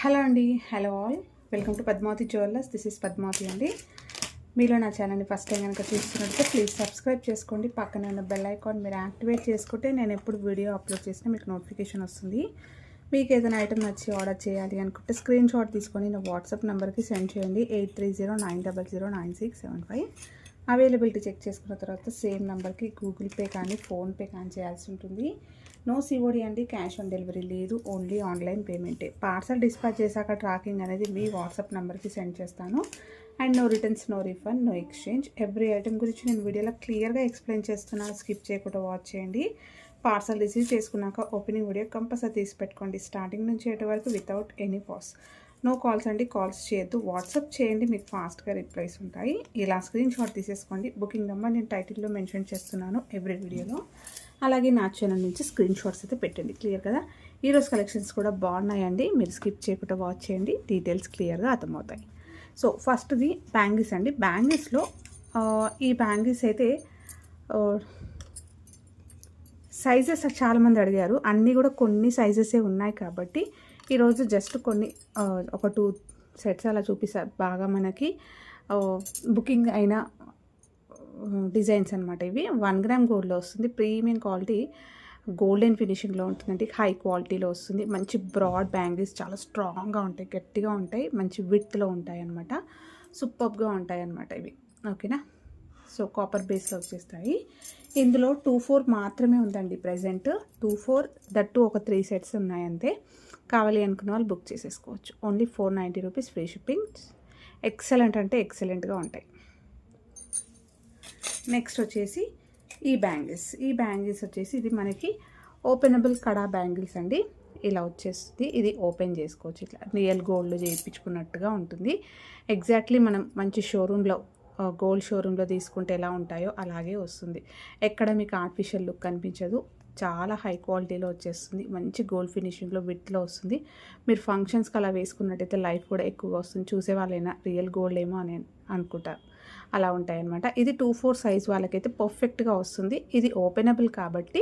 Hello అండి, hello all, welcome to Padmavati jewellers. This is Padmavati అండి. మీలో నా ఛానల్ని ఫస్ట్ టైం కనుక చూస్తున్నట్లయితే ప్లీజ్ సబ్స్క్రైబ్ చేసుకోండి. పక్కనే ఉన్న బెల్ ఐకాన్ మీరు యాక్టివేట్ చేసుకుంటే నేను ఎప్పుడు వీడియో అప్లోడ్ చేసినా మీకు నోటిఫికేషన్ వస్తుంది. మీకు ఏదైనా ఐటమ్ నచ్చి ఆర్డర్ చేయాలి అనుకుంటే స్క్రీన్ షాట్ తీసుకొని నా వాట్సాప్ నెంబర్కి సెండ్ చేయండి. 8309009675. అవైలబిలిటీ చెక్ చేసుకున్న తర్వాత సేమ్ నెంబర్కి గూగుల్ పే కానీ ఫోన్పే కానీ చేయాల్సి ఉంటుంది. నో సిఓడి అండి, క్యాష్ ఆన్ డెలివరీ లేదు, ఓన్లీ ఆన్లైన్ పేమెంటే. పార్సల్ డిస్పాచ్ చేశాక ట్రాకింగ్ అనేది మీ వాట్సాప్ నెంబర్కి సెండ్ చేస్తాను. And no returns, no refund, no exchange. Every item గురించి నేను వీడియోలో క్లియర్గా ఎక్స్ప్లెయిన్ చేస్తున్నాను. స్కిప్ చేయకుండా వాచ్ చేయండి. పార్సల్ రిసీవ్ చేసుకున్నాక ఓపెనింగ్ వీడియో కంపల్సరీ తీసి పెట్టుకోండి. స్టార్టింగ్ నుంచి ఎటు వరకు without any pass. No calls అండి, కాల్స్ చేయొద్దు, వాట్సాప్ చేయండి, మీకు ఫాస్ట్గా రిప్లైస్ ఉంటాయి. ఇలా స్క్రీన్ షాట్ తీసేసుకోండి. బుకింగ్ నెంబర్ నేను టైటిల్లో మెన్షన్ చేస్తున్నాను ఎవ్రీ వీడియోలో. అలాగే నా ఛానల్ నుంచి స్క్రీన్ షాట్స్ అయితే పెట్టండి. క్లియర్ కదా. ఈరోజు కలెక్షన్స్ కూడా బాగున్నాయండి, మీరు స్కిప్ చేయకుండా వాచ్ చేయండి, డీటెయిల్స్ క్లియర్గా అర్థమవుతాయి. సో ఫస్ట్ది బ్యాంగిల్స్ అండి. బ్యాంగిల్స్లో ఈ బ్యాంగిల్స్ అయితే సైజెస్ చాలామంది అడిగారు. అన్నీ కూడా కొన్ని సైజెసే ఉన్నాయి కాబట్టి ఈరోజు జస్ట్ కొన్ని ఒక 2 సెట్స్ అలా చూపిస్తారు. బాగా మనకి బుకింగ్ అయిన డిజైన్స్ అనమాట. ఇవి 1 గ్రామ్ గోల్డ్లో వస్తుంది. ప్రీమియం క్వాలిటీ గోల్డెన్ ఫినిషింగ్లో ఉంటుందండి. హై క్వాలిటీలో వస్తుంది. మంచి బ్రాడ్ బ్యాంగిల్స్, చాలా స్ట్రాంగ్గా ఉంటాయి, గట్టిగా ఉంటాయి, మంచి విడ్త్లో ఉంటాయి అన్నమాట. సూపర్గా ఉంటాయి అన్నమాట ఇవి. ఓకేనా. సో కాపర్ బేస్లో వచ్చేస్తాయి. ఇందులో 2-4 మాత్రమే ఉందండి ప్రజెంట్. 2-4 దట్టు ఒక 3 సెట్స్ ఉన్నాయి అంతే. కావాలి అనుకున్న వాళ్ళు బుక్ చేసేసుకోవచ్చు. Only 490 rupees free shipping. Excellent అంటే ఎక్సలెంట్గా ఉంటాయి. నెక్స్ట్ వచ్చేసి ఈ బ్యాంగిల్స్ వచ్చేసి ఇది మనకి ఓపెనబుల్ కడా బ్యాంగిల్స్ అండి. ఇలా వచ్చేస్తుంది. ఇది ఓపెన్ చేసుకోవచ్చు. ఇట్లా రియల్ గోల్డ్లో చేయించుకున్నట్టుగా ఉంటుంది. ఎగ్జాక్ట్లీ మనం మంచి షోరూంలో, గోల్డ్ షోరూంలో తీసుకుంటే ఎలా ఉంటాయో అలాగే వస్తుంది. ఎక్కడ మీకు ఆర్టిఫిషియల్ లుక్ కనిపించదు. చాలా హై క్వాలిటీలో వచ్చేస్తుంది. మంచి గోల్డ్ ఫినిషింగ్లో విత్లో వస్తుంది. మీరు ఫంక్షన్స్కి అలా వేసుకున్నట్టయితే లైఫ్ కూడా ఎక్కువగా వస్తుంది. చూసే వాళ్ళైనా రియల్ గోల్డ్ ఏమో అని అనుకుంటారు. అలా ఉంటాయన్నమాట. ఇది 2-4 సైజ్ వాళ్ళకైతే పర్ఫెక్ట్గా వస్తుంది. ఇది ఓపెనబుల్ కాబట్టి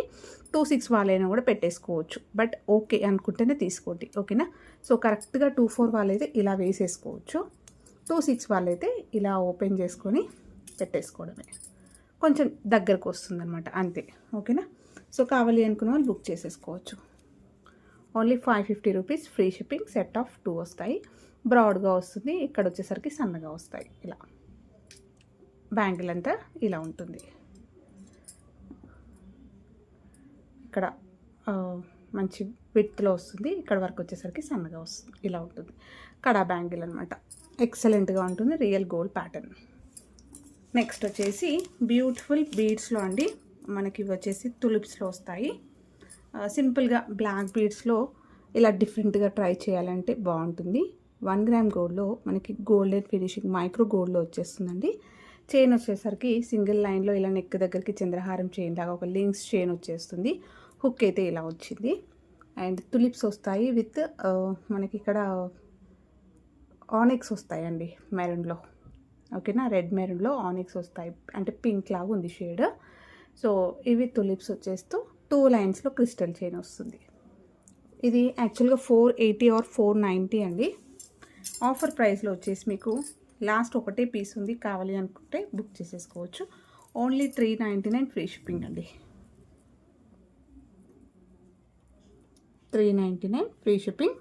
2-6 వాళ్ళైనా కూడా పెట్టేసుకోవచ్చు. బట్ ఓకే అనుకుంటేనే తీసుకోండి. ఓకేనా. సో కరెక్ట్గా 2-4 వాళ్ళైతే ఇలా వేసేసుకోవచ్చు. 2-6 వాళ్ళైతే ఇలా ఓపెన్ చేసుకొని పెట్టేసుకోవడమే. కొంచెం దగ్గరకు వస్తుంది అనమాట, అంతే. ఓకేనా. సో కావాలి అనుకున్న వాళ్ళు బుక్ చేసేసుకోవచ్చు. Only 550 rupees free shipping. Set of 2 వస్తాయి. బ్రాడ్గా వస్తుంది. ఇక్కడ వచ్చేసరికి సన్నగా వస్తాయి. ఇలా బ్యాంగిల్ అంతా ఇలా ఉంటుంది. ఇక్కడ మంచి విడ్త్లో వస్తుంది. ఇక్కడ వరకు వచ్చేసరికి సన్నగా వస్తుంది. ఇలా ఉంటుంది. కడా బ్యాంగిల్ అనమాట. ఎక్సలెంట్గా ఉంటుంది. Real gold pattern. నెక్స్ట్ వచ్చేసి బ్యూటిఫుల్ బీడ్స్లో అండి. మనకి ఇవి వచ్చేసి తులిప్స్లో వస్తాయి. సింపుల్గా బ్లాక్ బీడ్స్లో ఇలా డిఫరెంట్గా ట్రై చేయాలంటే బాగుంటుంది. 1 గ్రామ్ గోల్డ్లో మనకి గోల్డెన్ ఫినిషింగ్ మైక్రో గోల్డ్లో వచ్చేస్తుందండి. చైన్ వచ్చేసరికి సింగిల్ లైన్లో ఇలా నెక్ దగ్గరికి చంద్రహారం చైన్ లాగా ఒక లింక్స్ చైన్ వచ్చేస్తుంది. హుక్ అయితే ఇలా వచ్చింది. అండ్ తులిప్స్ వస్తాయి విత్ మనకి ఇక్కడ ఆనిక్స్ వస్తాయండి మెరూన్లో. ఓకేనా. రెడ్ మెరూన్లో ఆనిక్స్ వస్తాయి. అంటే పింక్ లాగా ఉంది షేడ్. సో ఇవి తులిప్స్ వచ్చేస్తూ 2 లైన్స్లో క్రిస్టల్ చైన్ వస్తుంది. ఇది యాక్చువల్గా 480 ఆర్ 490 అండి. ఆఫర్ ప్రైస్లో వచ్చేసి మీకు లాస్ట్ ఒకటే పీస్ ఉంది. కావాలి అనుకుంటే బుక్ చేసేసుకోవచ్చు. ఓన్లీ 399 ఫ్రీ షిప్పింగ్ అండి. 399 ఫ్రీ షిప్పింగ్.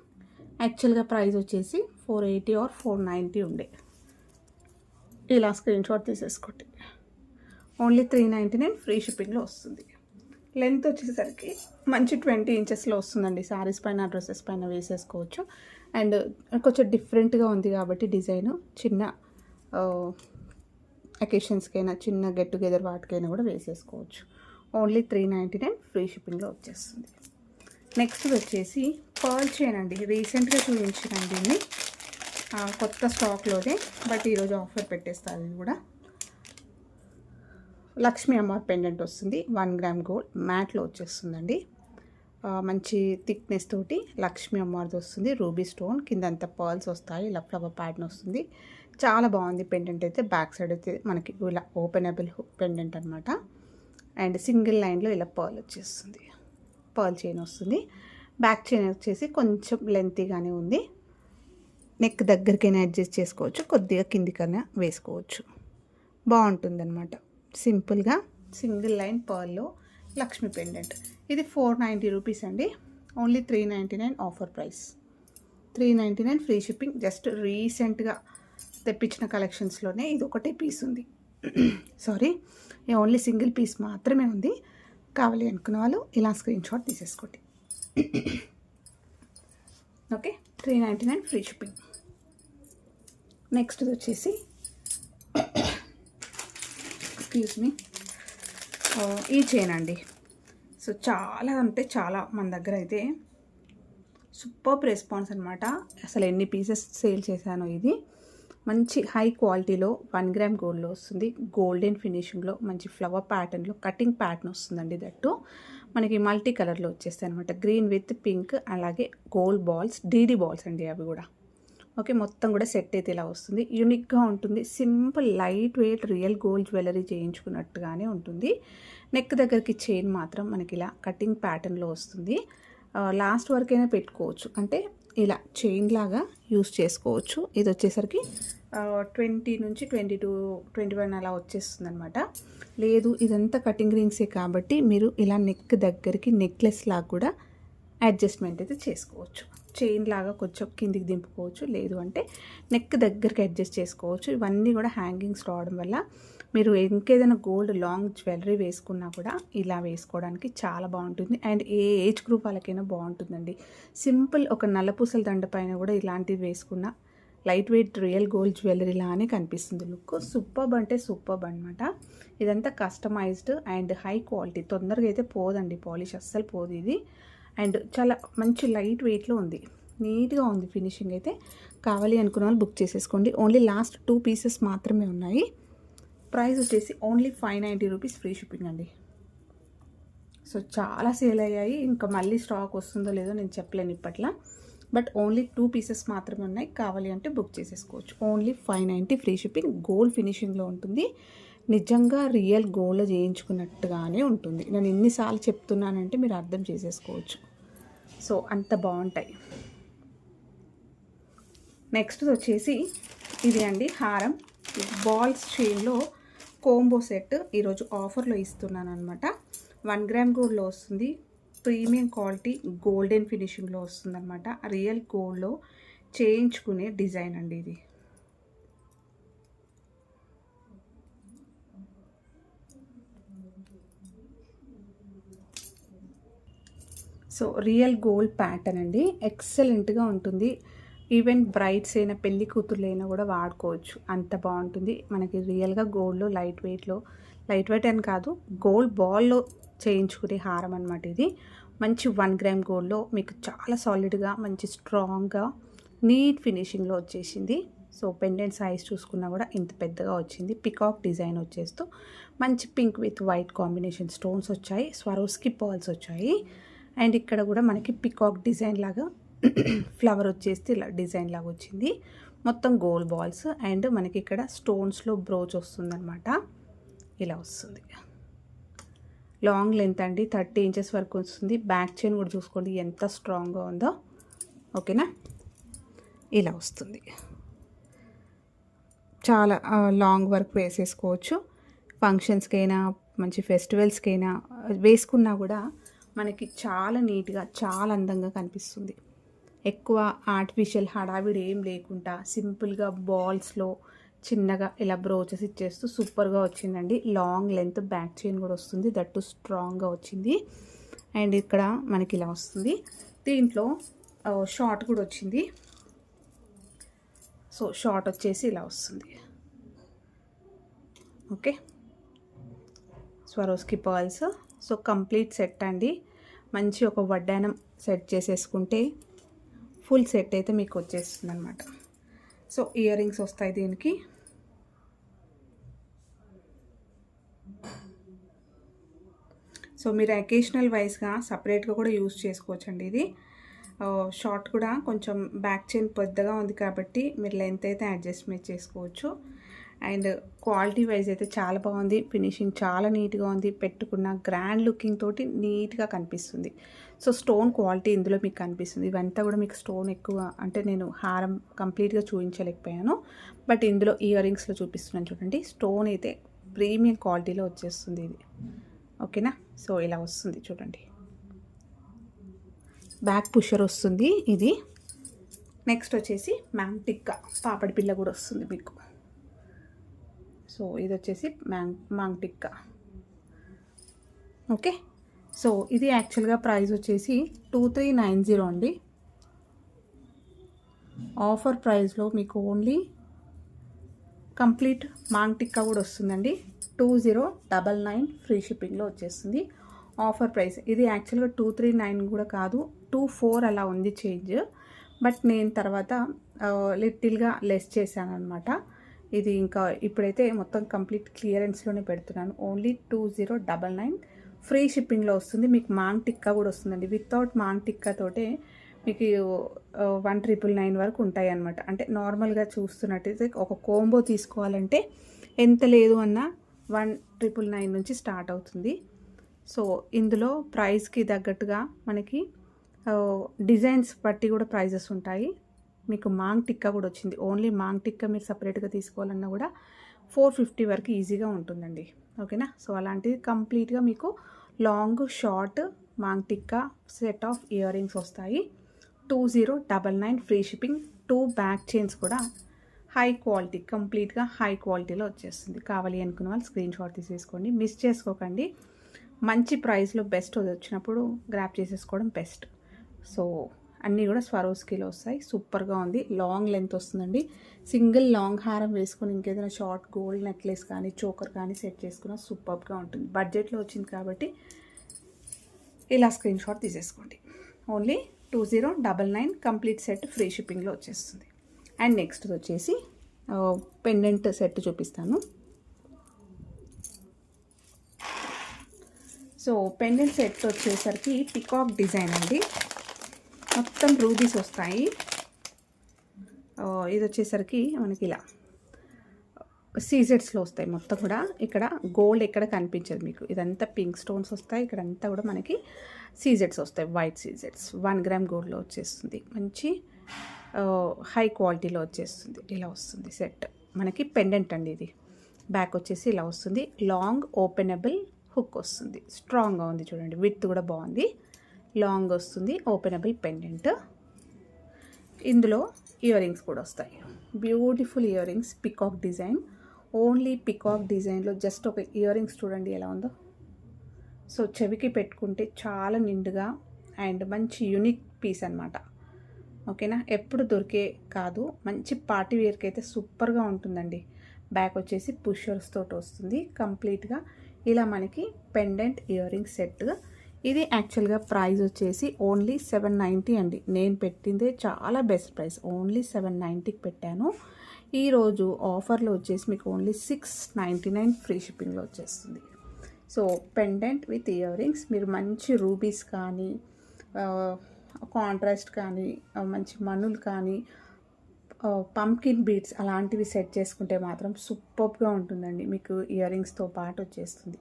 యాక్చువల్గా ప్రైస్ వచ్చేసి 480 ఆర్ 490 ఉండే. ఇలా స్క్రీన్ షాట్ తీసేసుకోండి. ఓన్లీ 399 ఫ్రీ షిప్పింగ్లో వస్తుంది. లెంత్ వచ్చేసరికి మంచి 20 ఇంచెస్లో వస్తుందండి. శారీస్ పైన, డ్రెస్సెస్ పైన వేసేసుకోవచ్చు. అండ్ కొంచెం డిఫరెంట్గా ఉంది కాబట్టి డిజైను చిన్న అకేషన్స్కైనా, చిన్న గెట్ టుగెదర్ వాటికైనా కూడా వేసేసుకోవచ్చు. ఓన్లీ 399 ఫ్రీ షిప్పింగ్లో వచ్చేస్తుంది. నెక్స్ట్ వచ్చేసి పర్ల్ చైన్ అండి. రీసెంట్గా చూపించినండి దీన్ని, కొత్త స్టాక్లోనే, బట్ ఈరోజు ఆఫర్ పెట్టేస్తారు. ఇది కూడా లక్ష్మీ అమ్మవారి పెండెంట్ వస్తుంది. 1 గ్రామ్ గోల్డ్ మ్యాట్లో వచ్చేస్తుందండి. మంచి థిక్నెస్ తోటి లక్ష్మీ అమ్మవారిది వస్తుంది. రూబీ స్టోన్ కిందంతా పర్ల్స్ వస్తాయి. ఇలా ఫ్లవర్ ప్యాటర్న్ వస్తుంది. చాలా బాగుంది పెండెంట్ అయితే. బ్యాక్ సైడ్ అయితే మనకి ఇలా ఓపెనబుల్ పెండెంట్ అనమాట. అండ్ సింగిల్ లైన్లో ఇలా పర్ల్ వచ్చేస్తుంది. పర్ల్ చైన్ వస్తుంది. బ్యాక్ చైన్ వచ్చేసి కొంచెం లెంతీగానే ఉంది. నెక్ దగ్గరికైనా అడ్జస్ట్ చేసుకోవచ్చు, కొద్దిగా కిందికైనా వేసుకోవచ్చు. బాగుంటుందన్నమాట. సింపుల్గా సింగిల్ లైన్ పర్ల్లో లక్ష్మీ పెండెంట్. ఇది 490 రూపీస్ అండి. Only 399 offer price. 399 free shipping. Just రీసెంట్గా తెప్పించిన కలెక్షన్స్లోనే ఇది ఒకటే పీస్ ఉంది. సారీ, ఓన్లీ సింగిల్ పీస్ మాత్రమే ఉంది. కావాలి అనుకున్న వాళ్ళు ఇలా స్క్రీన్ షాట్ తీసేసుకోండి. Okay, 399 free shipping. నెక్స్ట్ వచ్చేసి ఎక్స్క్యూజ్ మీ, ఈ చైన్ అండి. సో చాలా అంటే చాలా మన దగ్గర అయితే సూపర్ రెస్పాన్స్ అనమాట. అసలు ఎన్ని పీసెస్ సేల్ చేశానో. ఇది మంచి హై క్వాలిటీలో 1 గ్రామ్ గోల్డ్లో వస్తుంది. గోల్డెన్ ఫినిషింగ్లో మంచి ఫ్లవర్ ప్యాటర్న్లో కటింగ్ ప్యాటర్న్ వస్తుందండి. దట్టు మనకి మల్టీ కలర్లో వచ్చేస్తాయి అనమాట. గ్రీన్ విత్ పింక్, అలాగే గోల్డ్ బాల్స్, డీడీ బాల్స్ అండి అవి కూడా. ఓకే, మొత్తం కూడా సెట్ అయితే ఇలా వస్తుంది. యూనిక్గా ఉంటుంది. Simple light weight real gold jewellery చేయించుకున్నట్టుగానే ఉంటుంది. నెక్ దగ్గరికి చైన్ మాత్రం మనకి ఇలా కటింగ్ ప్యాటర్న్లో వస్తుంది. లాస్ట్ వరకైనా పెట్టుకోవచ్చు, అంటే ఇలా చైన్ లాగా యూస్ చేసుకోవచ్చు. ఇది వచ్చేసరికి 20 నుంచి 22, 21 అలా వచ్చేస్తుంది అనమాట. లేదు ఇదంతా కటింగ్ రింగ్సే కాబట్టి మీరు ఇలా నెక్ దగ్గరికి నెక్లెస్ లాగా కూడా అడ్జస్ట్మెంట్ అయితే చేసుకోవచ్చు. చైన్ లాగా కొంచెం కిందికి దింపుకోవచ్చు, లేదు అంటే నెక్ దగ్గరికి అడ్జస్ట్ చేసుకోవచ్చు. ఇవన్నీ కూడా హ్యాంగింగ్స్ రావడం వల్ల మీరు ఇంకేదైనా గోల్డ్ లాంగ్ జ్యువెలరీ వేసుకున్నా కూడా ఇలా వేసుకోవడానికి చాలా బాగుంటుంది. అండ్ ఏ ఏజ్ గ్రూప్ వాళ్ళకైనా బాగుంటుందండి. సింపుల్ ఒక నల్లపూసల దండ పైన కూడా ఇలాంటివి వేసుకున్న light weight real gold jewellery లానే కనిపిస్తుంది. లుక్ సూపర్బ్ అంటే సూపర్బ్ అనమాట. ఇదంతా కస్టమైజ్డ్ అండ్ హై క్వాలిటీ. తొందరగా అయితే పోదండి, పాలిష్ అస్సలు పోదు ఇది. అండ్ చాలా మంచి లైట్ వెయిట్లో ఉంది, నీట్గా ఉంది ఫినిషింగ్ అయితే. కావాలి అనుకున్న వాళ్ళు బుక్ చేసేసుకోండి. ఓన్లీ లాస్ట్ 2 పీసెస్ మాత్రమే ఉన్నాయి. ప్రైస్ వచ్చేసి ఓన్లీ 590 రూపీస్ ఫ్రీ షిప్పింగ్ అండి. సో చాలా సేల్ అయ్యాయి. ఇంకా మళ్ళీ స్టాక్ వస్తుందో లేదో నేను చెప్పలేను ఇప్పట్లో. బట్ ఓన్లీ 2 పీసెస్ మాత్రమే ఉన్నాయి. కావాలి అంటే బుక్ చేసేసుకోవచ్చు. Only 590 free shipping. గోల్డ్ ఫినిషింగ్లో ఉంటుంది. నిజంగా రియల్ గోల్డ్ చేయించుకున్నట్టుగానే ఉంటుంది. నేను ఎన్నిసార్లు చెప్తున్నానంటే మీరు అర్థం చేసేసుకోవచ్చు. సో అంత బాగుంటాయి. నెక్స్ట్ వచ్చేసి ఇది అండి హారం. బాల్స్ చైన్లో కోంబో సెట్ ఈరోజు ఆఫర్లో ఇస్తున్నాను అనమాట. 1 గ్రామ్ గోల్డ్లో వస్తుంది. ప్రీమియం క్వాలిటీ గోల్డెన్ ఫినిషింగ్లో వస్తుంది అనమాట. రియల్ గోల్డ్లో చేయించుకునే డిజైన్ అండి ఇది. సో రియల్ గోల్డ్ ప్యాటర్న్ అండి. ఎక్సలెంట్గా ఉంటుంది. ఈవెన్ బ్రైడ్స్ అయినా పెళ్లి కూతుర్లు అయినా కూడా వాడుకోవచ్చు, అంత బాగుంటుంది. మనకి రియల్గా గోల్డ్లో లైట్ వెయిట్ అని కాదు, గోల్డ్ బాల్లో చేయించుకునే హారం అనమాట ఇది. మంచి 1 గ్రామ్ గోల్డ్లో మీకు చాలా సాలిడ్గా మంచి స్ట్రాంగ్గా నీట్ ఫినిషింగ్లో వచ్చేసింది. సో పెండెంట్ సైజ్ చూసుకున్నా కూడా ఇంత పెద్దగా వచ్చింది. పికాక్ డిజైన్ వచ్చేస్తూ మంచి pink with white combination stones వచ్చాయి. స్వరోస్కి పర్ల్స్ వచ్చాయి. అండ్ ఇక్కడ కూడా మనకి పికాక్ డిజైన్ లాగా ఫ్లవర్ వచ్చేసి ఇలా డిజైన్ లాగా వచ్చింది. మొత్తం గోల్డ్ బాల్స్ అండ్ మనకి ఇక్కడ స్టోన్స్లో బ్రోచ్ వస్తుందన్నమాట. ఇలా వస్తుంది. లాంగ్ లెంత్ అండి, 30 ఇంచెస్ వరకు వస్తుంది. బ్యాక్ చైన్ కూడా చూసుకోండి ఎంత స్ట్రాంగ్గా ఉందో. ఓకేనా, ఇలా వస్తుంది. చాలా లాంగ్ వర్క్ వేసేసుకోవచ్చు. ఫంక్షన్స్కైనా మంచి ఫెస్టివల్స్కైనా వేసుకున్నా కూడా మనకి చాలా నీట్గా చాలా అందంగా కనిపిస్తుంది. ఎక్కువ ఆర్టిఫిషియల్ హడావిడి ఏం లేకుండా సింపుల్గా బాల్స్లో చిన్నగా ఇలా బ్రోచెస్ ఇచ్చేస్తూ సూపర్గా వచ్చిందండి. లాంగ్ లెంత్ బ్యాక్ చైన్ కూడా వస్తుంది, దట్టు స్ట్రాంగ్గా వచ్చింది. అండ్ ఇక్కడ మనకి ఇలా వస్తుంది. దీంట్లో షార్ట్ కూడా వచ్చింది. సో షార్ట్ వచ్చేసి ఇలా వస్తుంది. Okay, Swarovski pearls. So complete set అండి. మంచి ఒక వడ్డానం సెట్ చేసేసుకుంటే ఫుల్ సెట్ అయితే మీకు వచ్చేస్తుంది అనమాట. సో ఇయర్ రింగ్స్ వస్తాయి దీనికి. సో మీరు అకేషనల్ వైజ్గా సపరేట్గా కూడా యూజ్ చేసుకోవచ్చండి. ఇది షార్ట్ కూడా కొంచెం బ్యాక్ చైన్ పెద్దగా ఉంది కాబట్టి మీరు లెంత్ అయితే అడ్జస్ట్మెంట్ చేసుకోవచ్చు. అండ్ క్వాలిటీ వైజ్ అయితే చాలా బాగుంది. ఫినిషింగ్ చాలా నీట్గా ఉంది. పెట్టుకున్న గ్రాండ్ లుకింగ్ తోటి నీట్గా కనిపిస్తుంది. సో స్టోన్ క్వాలిటీ ఇందులో మీకు కనిపిస్తుంది. ఇవంతా కూడా మీకు స్టోన్ ఎక్కువ, అంటే నేను హారం కంప్లీట్గా చూపించలేకపోయాను, బట్ ఇందులో ఇయర్ రింగ్స్లో చూపిస్తున్నాను చూడండి. స్టోన్ అయితే ప్రీమియం క్వాలిటీలో వచ్చేస్తుంది ఇది, ఓకేనా. సో ఇలా వస్తుంది చూడండి, బ్యాక్ పుషర్ వస్తుంది ఇది. నెక్స్ట్ వచ్చేసి మ్యాంగ్ టిక్కా పాపడి పిల్ల కూడా వస్తుంది మీకు. సో ఇది వచ్చేసి మ్యాంగ్ టిక్కా, ఓకే. సో ఇది యాక్చువల్గా ప్రైస్ వచ్చేసి 2390 అండి. ఆఫర్ ప్రైస్లో మీకు ఓన్లీ కంప్లీట్ మాంగ్ టిక్కా కూడా వస్తుందండి. 2099 ఫ్రీ షిప్పింగ్లో వచ్చేస్తుంది. ఆఫర్ ప్రైస్ ఇది యాక్చువల్గా 239 కూడా కాదు, 24 అలా ఉంది చేంజ్, బట్ నేను తర్వాత లిటిల్గా లెస్ చేశాను అనమాట. ఇది ఇంకా ఇప్పుడైతే మొత్తం కంప్లీట్ క్లియరెన్స్లోనే పెడుతున్నాను. ఓన్లీ 2099 ఫ్రీ షిప్పింగ్లో వస్తుంది. మీకు మాంగ్ టిక్కా కూడా వస్తుందండి. వితౌట్ మాంగ్ టిక్కా తోటే మీకు 1999 వరకు ఉంటాయి అన్నమాట. అంటే నార్మల్గా చూస్తున్నట్టయితే ఒక కోంబో తీసుకోవాలంటే ఎంత లేదు అన్నా 1999 నుంచి స్టార్ట్ అవుతుంది. సో ఇందులో ప్రైస్కి తగ్గట్టుగా మనకి డిజైన్స్ బట్టి కూడా ప్రైజెస్ ఉంటాయి. మీకు మాంగ్ టిక్కా కూడా వచ్చింది. ఓన్లీ మాంగ్ టిక్కా మీరు సపరేట్గా తీసుకోవాలన్నా కూడా 450 వరకు ఈజీగా ఉంటుందండి, ఓకేనా. సో అలాంటిది కంప్లీట్గా మీకు long short maang tikka set of earrings వస్తాయి. 2099 ఫ్రీ షిప్పింగ్. 2 బ్యాక్ చైన్స్ కూడా హై క్వాలిటీ, కంప్లీట్గా హై క్వాలిటీలో వచ్చేస్తుంది. కావాలి అనుకున్న వాళ్ళు స్క్రీన్ షాట్ తీసేసుకోండి, మిస్ చేసుకోకండి. మంచి ప్రైస్లో బెస్ట్ వచ్చినప్పుడు గ్రాప్ చేసేసుకోవడం బెస్ట్. సో అన్నీ కూడా స్వరోస్కీలో వస్తాయి. సూపర్గా ఉంది. లాంగ్ లెంత్ వస్తుందండి. సింగిల్ లాంగ్ హారం వేసుకొని ఇంకేదైనా షార్ట్ గోల్డ్ నెక్లెస్ కానీ చోకర్ కానీ సెట్ చేసుకున్న సూపర్గా ఉంటుంది. బడ్జెట్లో వచ్చింది కాబట్టి ఇలా స్క్రీన్ షాట్ తీసేసుకోండి. ఓన్లీ 2099 కంప్లీట్ సెట్ ఫ్రీ షిప్పింగ్లో వచ్చేస్తుంది. అండ్ నెక్స్ట్ వచ్చేసి పెండెంట్ సెట్ చూపిస్తాను. సో పెండెంట్ సెట్ వచ్చేసరికి పికాక్ డిజైన్ అండి. మొత్తం రూబీస్ వస్తాయి. ఇది వచ్చేసరికి మనకి ఇలా సీజెడ్స్లో వస్తాయి మొత్తం కూడా. ఇక్కడ గోల్డ్ ఎక్కడ కనిపించదు మీకు. ఇదంతా పింక్ స్టోన్స్ వస్తాయి. ఇక్కడంతా కూడా మనకి సీజెడ్స్ వస్తాయి, వైట్ సీజెడ్స్. 1 గ్రామ్ గోల్డ్లో వచ్చేస్తుంది. మంచి హై క్వాలిటీలో వచ్చేస్తుంది. ఇలా వస్తుంది సెట్ మనకి. పెండెంట్ అండి ఇది. బ్యాక్ వచ్చేసి ఇలా వస్తుంది. లాంగ్ ఓపెనబుల్ హుక్ వస్తుంది. స్ట్రాంగ్గా ఉంది చూడండి. విడ్త్ కూడా బాగుంది. లాంగ్ వస్తుంది. Openable pendant. ఇందులో ఇయర్ రింగ్స్ కూడా వస్తాయి. Beautiful ear rings, peacock design. Only peacock డిజైన్లో జస్ట్ ఒక ఇయర్ రింగ్స్ చూడండి ఎలా ఉందో. సో చెవికి పెట్టుకుంటే చాలా నిండుగా అండ్ మంచి యూనిక్ పీస్ అనమాట, ఓకేనా. ఎప్పుడు దొరికే కాదు. మంచి పార్టీ వేర్కి అయితే సూపర్గా ఉంటుందండి. బ్యాక్ వచ్చేసి పుషర్స్ తోటి వస్తుంది కంప్లీట్గా. ఇలా మనకి పెండెంట్ ఇయర్ రింగ్ సెట్. ఇది యాక్చువల్గా ప్రైస్ వచ్చేసి ఓన్లీ 790 అండి. నేను పెట్టిందే చాలా బెస్ట్ ప్రైస్. ఓన్లీ 790కి పెట్టాను. ఈరోజు ఆఫర్లో వచ్చేసి మీకు ఓన్లీ 699 ఫ్రీ షిప్పింగ్లో వచ్చేస్తుంది. So pendant with ear rings. మీరు మంచి రూబీస్ కానీ కాంట్రాస్ట్ కానీ మంచి మనులు కానీ పంకిన్ బీడ్స్ అలాంటివి సెట్ చేసుకుంటే మాత్రం సూపర్గా ఉంటుందండి. మీకు ఇయర్ రింగ్స్తో పాటు వచ్చేస్తుంది.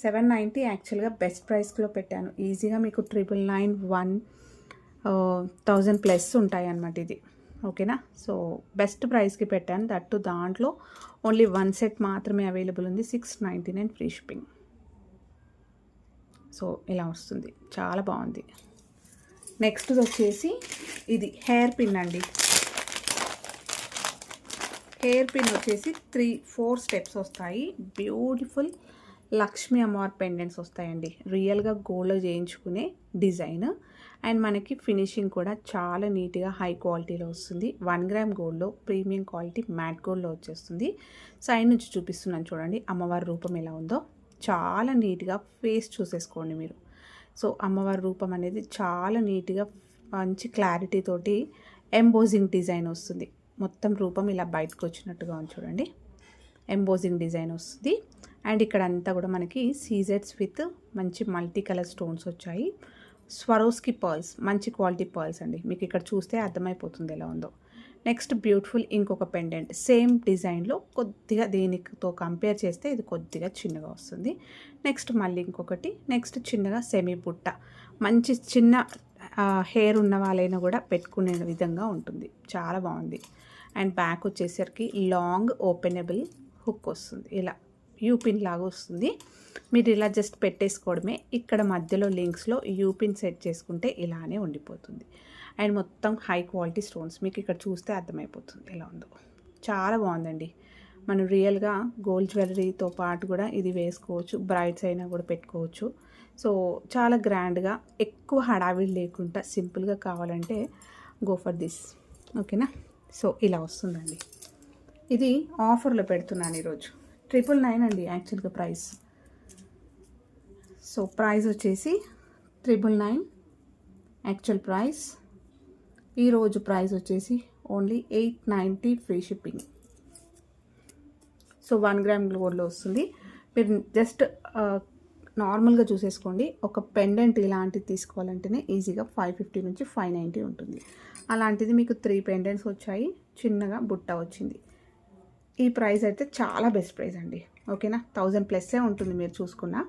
790 యాక్చువల్గా బెస్ట్ ప్రైస్లో పెట్టాను. ఈజీగా మీకు 999 1000 ప్లస్ ఉంటాయి అన్నమాట ఇది, ఓకేనా. సో బెస్ట్ ప్రైస్కి పెట్టాను. దట్టు దాంట్లో ఓన్లీ 1 సెట్ మాత్రమే అవైలబుల్ ఉంది. 699 ఫ్రీ షిప్పింగ్. సో ఇలా వస్తుంది, చాలా బాగుంది. నెక్స్ట్ వచ్చేసి ఇది హెయిర్ పిన్ అండి. హెయిర్ పిన్ వచ్చేసి 3-4 స్టెప్స్ వస్తాయి. బ్యూటిఫుల్ లక్ష్మీ అమ్మవారి పెండెంట్స్ వస్తాయండి. రియల్గా గోల్డ్లో చేయించుకునే డిజైన్. అండ్ మనకి ఫినిషింగ్ కూడా చాలా నీట్గా హై క్వాలిటీలో వస్తుంది. 1 గ్రామ్ గోల్డ్లో ప్రీమియం క్వాలిటీ మ్యాట్ గోల్డ్లో వచ్చేస్తుంది. సైడ్ నుంచి చూపిస్తున్నాను చూడండి అమ్మవారి రూపం ఎలా ఉందో. చాలా నీట్గా ఫేస్ చూసేసుకోండి మీరు. సో అమ్మవారి రూపం అనేది చాలా నీట్గా మంచి క్లారిటీ తోటి ఎంబోజింగ్ డిజైన్ వస్తుంది. మొత్తం రూపం ఇలా బయటకు వచ్చినట్టుగా ఉంది చూడండి. ఎంబోజింగ్ డిజైన్ వస్తుంది. అండ్ ఇక్కడ అంతా కూడా మనకి సీజెడ్స్ విత్ మంచి మల్టీ కలర్ స్టోన్స్ వచ్చాయి. స్వరోస్కి పర్ల్స్, మంచి క్వాలిటీ పర్ల్స్ అండి. మీకు ఇక్కడ చూస్తే అర్థమైపోతుంది ఎలా ఉందో. నెక్స్ట్ బ్యూటిఫుల్ ఇంకొక పెండెంట్ సేమ్ డిజైన్లో కొద్దిగా దీనితో కంపేర్ చేస్తే ఇది కొద్దిగా చిన్నగా వస్తుంది. నెక్స్ట్ మళ్ళీ ఇంకొకటి. నెక్స్ట్ చిన్నగా సెమీ బుట్ట. మంచి చిన్న హెయిర్ ఉన్న వాళ్ళైనా కూడా పెట్టుకునే విధంగా ఉంటుంది. చాలా బాగుంది. అండ్ బ్యాక్ వచ్చేసరికి లాంగ్ ఓపెనబుల్ హుక్ వస్తుంది. ఇలా యూపిన్ లాగా వస్తుంది. మీరు ఇలా జస్ట్ పెట్టేసుకోవడమే. ఇక్కడ మధ్యలో లింక్స్లో యూపిన్ సెట్ చేసుకుంటే ఇలానే ఉండిపోతుంది. అండ్ మొత్తం హై క్వాలిటీ స్టోన్స్ మీకు ఇక్కడ చూస్తే అర్థమైపోతుంది ఎలా ఉందో. చాలా బాగుందండి. మనం రియల్గా గోల్డ్ జ్యువెలరీతో పాటు కూడా ఇది వేసుకోవచ్చు. బ్రైడ్స్ అయినా కూడా పెట్టుకోవచ్చు. సో చాలా గ్రాండ్గా, ఎక్కువ హడావిడి లేకుండా సింపుల్గా కావాలంటే గో ఫర్ దిస్. ఓకేనా? సో ఇలా వస్తుందండి. ఇది ఆఫర్లో పెడుతున్నాను ఈరోజు. 999 అండి యాక్చువల్గా ప్రైస్. సో ప్రైస్ వచ్చేసి 999 యాక్చువల్ ప్రైస్. ఈరోజు ప్రైస్ వచ్చేసి only 890 free shipping. So 1 gram గోల్డ్లో వస్తుంది. మీరు జస్ట్ నార్మల్గా చూసేసుకోండి. ఒక పెండెంట్ ఇలాంటిది తీసుకోవాలంటేనే ఈజీగా 550 నుంచి 590 ఉంటుంది. అలాంటిది మీకు 3 పెండెంట్స్ వచ్చాయి, చిన్నగా బుట్ట వచ్చింది. ఈ ప్రైస్ అయితే చాలా బెస్ట్ ప్రైస్ అండి. ఓకేనా? 1000+ ఉంటుంది మీరు చూసుకున్నా.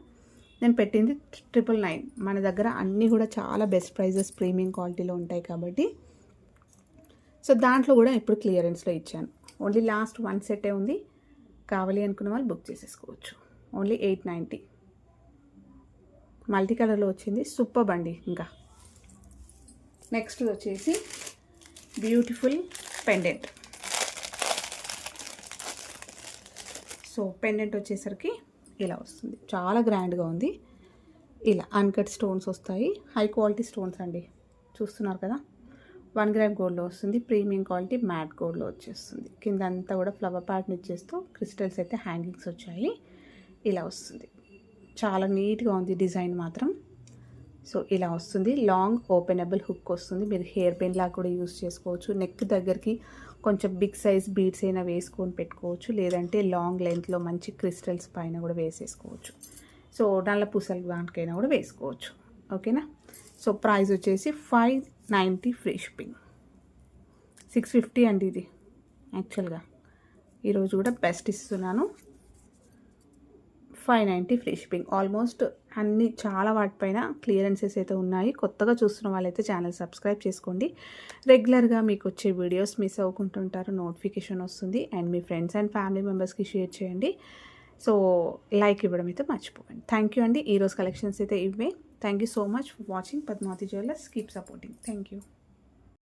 నేను పెట్టింది 999. మన దగ్గర అన్నీ కూడా చాలా బెస్ట్ ప్రైజెస్, ప్రీమియం క్వాలిటీలో ఉంటాయి కాబట్టి. సో దాంట్లో కూడా ఇప్పుడు క్లియరెన్స్లో ఇచ్చాను. ఓన్లీ లాస్ట్ 1 సెట్టే ఉంది. కావాలి అనుకున్న వాళ్ళు బుక్ చేసేసుకోవచ్చు. ఓన్లీ 890. మల్టీ కలర్లో వచ్చింది. సూపర్ అండి. ఇంకా నెక్స్ట్ వచ్చేసి బ్యూటిఫుల్ పెండెంట్. సో పెండెంట్ వచ్చేసరికి ఇలా వస్తుంది. చాలా గ్రాండ్గా ఉంది. ఇలా అన్కట్ స్టోన్స్ వస్తాయి. హై క్వాలిటీ స్టోన్స్ అండి. చూస్తున్నారు కదా? 1 గ్రామ్ గోల్డ్లో వస్తుంది. ప్రీమియం క్వాలిటీ మ్యాట్ గోల్డ్లో వచ్చేస్తుంది. కింద అంతా కూడా ఫ్లవర్ ప్యాటర్న్ ఇచ్చేస్తూ క్రిస్టల్స్ అయితే హ్యాంగింగ్స్ వచ్చాయి. ఇలా వస్తుంది. చాలా నీట్గా ఉంది డిజైన్ మాత్రం. సో ఇలా వస్తుంది. లాంగ్ ఓపెనబుల్ హుక్ వస్తుంది. మీరు హెయిర్ పెన్ లాగా కూడా యూస్ చేసుకోవచ్చు. నెక్ దగ్గరికి కొంచెం బిగ్ సైజ్ బీడ్స్ అయినా వేసుకొని పెట్టుకోవచ్చు. లేదంటే లాంగ్ లెంత్లో మంచి క్రిస్టల్స్ పైన కూడా వేసేసుకోవచ్చు. సో నల్ల పూసల దానికైనా కూడా వేసుకోవచ్చు. ఓకేనా? సో ప్రైస్ వచ్చేసి 590 ఫ్రీ షిప్పింగ్. 650 అండి ఇది యాక్చువల్గా. ఈరోజు కూడా బెస్ట్ ఇస్తున్నాను. 590 ఫ్రీ షిప్పింగ్. ఆల్మోస్ట్ అన్ని చాలా వాటిపైన క్లియరెన్సెస్ అయితే ఉన్నాయి. కొత్తగా చూస్తున్న వాళ్ళైతే ఛానల్ సబ్స్క్రైబ్ చేసుకోండి. రెగ్యులర్గా మీకు వచ్చే వీడియోస్ మిస్ అవ్వకుంటుంటారు, నోటిఫికేషన్ వస్తుంది. And me friends and family మెంబర్స్కి షేర్ చేయండి. సో లైక్ ఇవ్వడం అయితే మర్చిపోకండి. థ్యాంక్ యూ అండి. ఈరోజు కలెక్షన్స్ అయితే ఇవే. Thank you so much for watching Padmavati jewellers. Keep supporting. Thank you.